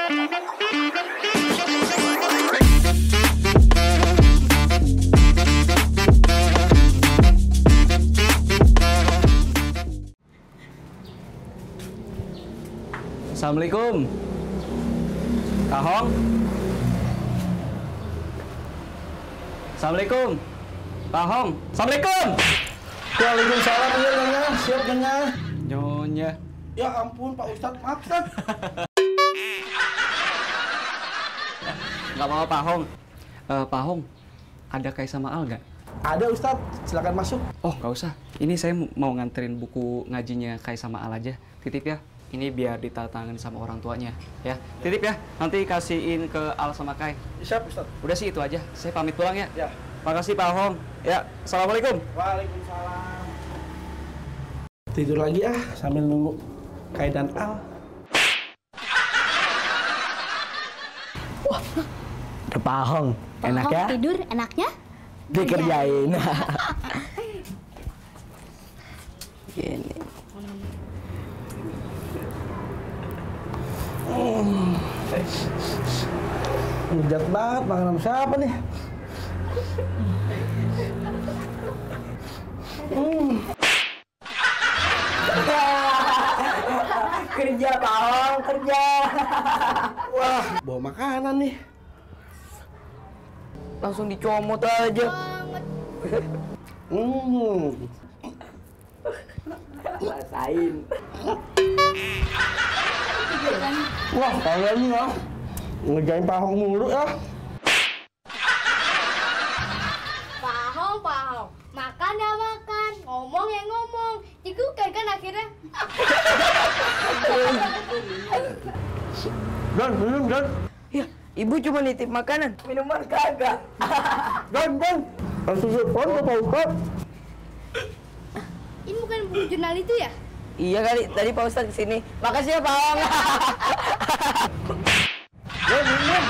Assalamualaikum. Kak Hong. Assalamualaikum. Kak Hong. Assalamualaikum. Waalaikumsalam, ya Nyonya. Siap Nyonya. Nyonya. Ya ampun Pak Ustadz, maaf Ustadz. Nggak apa-apa Pak Hong. Pak Hong, ada Kai sama Al nggak? Ada Ustadz, silakan masuk. Oh nggak usah. Ini saya mau nganterin buku ngajinya Kai sama Al aja. Titip ya. Ini biar ditandatangani sama orang tuanya, ya. Titip ya. Nanti kasihin ke Al sama Kai. Siap Ustadz. Udah sih itu aja. Saya pamit pulang ya. Ya. Makasih Pak Hong. Ya. Assalamualaikum. Waalaikumsalam. Tidur lagi ah sambil nunggu Kai dan Al. Wah, ada Pak Hong. Enak ya? Tidur enaknya? Dikerjain. Gini. Ngejat banget, makanan siapa nih? Kerja Pak Hong, kerja. Wah, bawa makanan nih. Langsung dicomot aja. Rasain. Wah, kayaknya ya. Ngerjain Pak Hong mulu ya. Pak Hong. Makan ya makan, ngomong ya ngomong. Cikukan kan akhirnya. Dan, minum Dan. Ya, ibu cuma nitip makanan, minuman kagak. Dan. Langsung telepon ke Pak Ustadz. Ini bukan buku jurnal itu ya? Iya kali, tadi Pak Ustadz kesini. Makasih ya Pak Hong. Dan, minum.